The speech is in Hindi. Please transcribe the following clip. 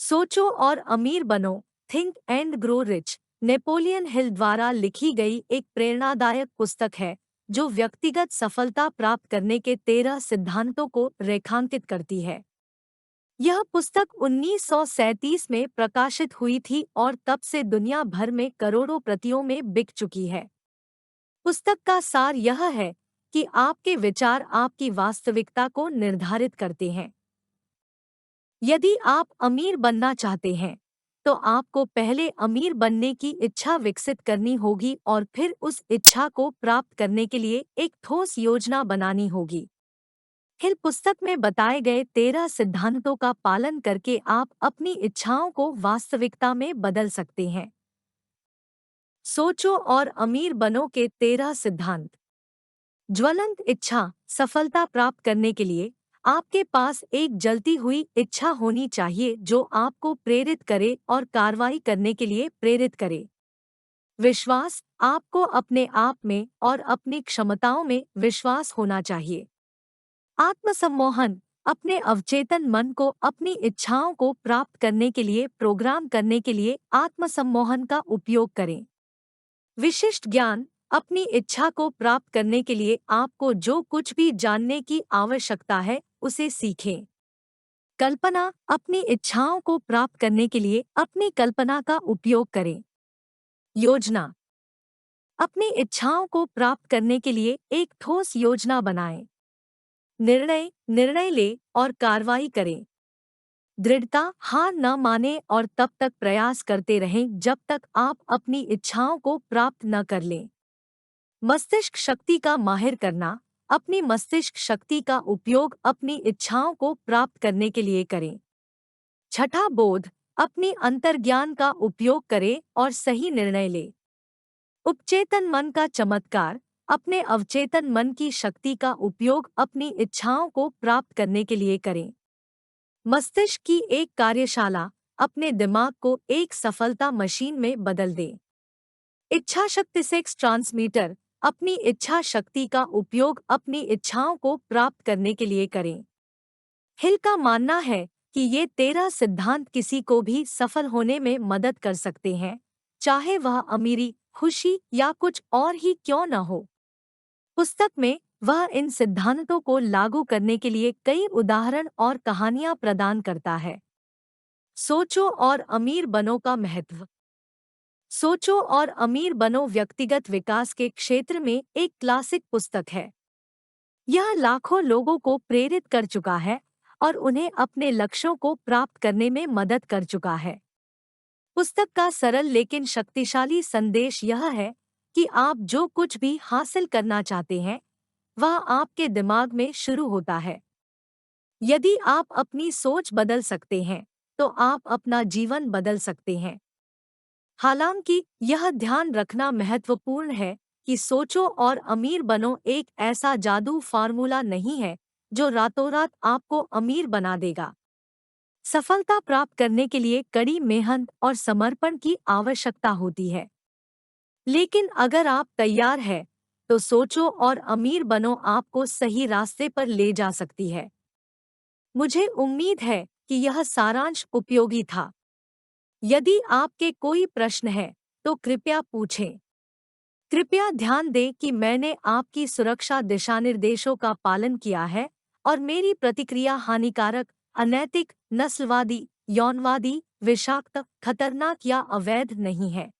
सोचो और अमीर बनो, think and grow rich, Napoleon Hill द्वारा लिखी गई एक प्रेरणादायक पुस्तक है जो व्यक्तिगत सफलता प्राप्त करने के 13 सिद्धांतों को रेखांकित करती है। यह पुस्तक 1937 में प्रकाशित हुई थी और तब से दुनिया भर में करोड़ों प्रतियों में बिक चुकी है। पुस्तक का सार यह है कि आपके विचार आपकी वास्तविकता को निर्धारित करते हैं। यदि आप अमीर बनना चाहते हैं, तो आपको पहले अमीर बनने की इच्छा विकसित करनी होगी और फिर उस इच्छा को प्राप्त करने के लिए एक ठोस योजना बनानी होगी। हिल पुस्तक में बताए गए 13 सिद्धांतों का पालन करके आप अपनी इच्छाओं को वास्तविकता में बदल सकते हैं। सोचो और अमीर बनो के 13 सिद्धांत। ज्वलंत इच्छा। सफलता प्राप्त करने के लिए आपके पास एक जलती हुई इच्छा होनी चाहिए जो आपको प्रेरित करे और कार्रवाई करने के लिए प्रेरित करे। विश्वास। आपको अपने आप में और अपनी क्षमताओं में विश्वास होना चाहिए। आत्मसम्मोहन। अपने अवचेतन मन को अपनी इच्छाओं को प्राप्त करने के लिए प्रोग्राम करने के लिए आत्मसम्मोहन का उपयोग करें। विशिष्ट ज्ञान। अपनी इच्छा को प्राप्त करने के लिए आपको जो कुछ भी जानने की आवश्यकता है उसे सीखें। कल्पना। अपनी इच्छाओं को प्राप्त करने के लिए अपनी कल्पना का उपयोग करें। योजना। अपनी इच्छाओं को प्राप्त करने के लिए एक ठोस योजना बनाएं। निर्णय। निर्णय लें और कार्रवाई करें। दृढ़ता। हार न माने और तब तक प्रयास करते रहें जब तक आप अपनी इच्छाओं को प्राप्त न कर लें। मस्तिष्क शक्ति का माहिर करना। अपनी मस्तिष्क शक्ति का उपयोग अपनी इच्छाओं को प्राप्त करने के लिए करें। छठा बोध। अपनी अंतर्ज्ञान का उपयोग करें और सही निर्णय लें। उपचेतन मन का चमत्कार। अपने अवचेतन मन की शक्ति का उपयोग अपनी इच्छाओं को प्राप्त करने के लिए करें। मस्तिष्क की एक कार्यशाला। अपने दिमाग को एक सफलता मशीन में बदल दें। इच्छा शक्ति सेक्स ट्रांसमीटर। अपनी इच्छा शक्ति का उपयोग अपनी इच्छाओं को प्राप्त करने के लिए करें। हिल का मानना है कि ये 13 सिद्धांत किसी को भी सफल होने में मदद कर सकते हैं, चाहे वह अमीरी, खुशी या कुछ और ही क्यों न हो। पुस्तक में वह इन सिद्धांतों को लागू करने के लिए कई उदाहरण और कहानियां प्रदान करता है। सोचो और अमीर बनो का महत्व। सोचो और अमीर बनो व्यक्तिगत विकास के क्षेत्र में एक क्लासिक पुस्तक है। यह लाखों लोगों को प्रेरित कर चुका है और उन्हें अपने लक्ष्यों को प्राप्त करने में मदद कर चुका है। पुस्तक का सरल लेकिन शक्तिशाली संदेश यह है कि आप जो कुछ भी हासिल करना चाहते हैं, वह आपके दिमाग में शुरू होता है। यदि आप अपनी सोच बदल सकते हैं, तो आप अपना जीवन बदल सकते हैं। हालांकि यह ध्यान रखना महत्वपूर्ण है कि सोचो और अमीर बनो एक ऐसा जादू फार्मूला नहीं है जो रातों रात आपको अमीर बना देगा। सफलता प्राप्त करने के लिए कड़ी मेहनत और समर्पण की आवश्यकता होती है। लेकिन अगर आप तैयार हैं, तो सोचो और अमीर बनो आपको सही रास्ते पर ले जा सकती है। मुझे उम्मीद है कि यह सारांश उपयोगी था। यदि आपके कोई प्रश्न है, तो कृपया पूछें। कृपया ध्यान दें कि मैंने आपकी सुरक्षा दिशानिर्देशों का पालन किया है और मेरी प्रतिक्रिया हानिकारक, अनैतिक, नस्लवादी, यौनवादी, विषाक्त, खतरनाक या अवैध नहीं है।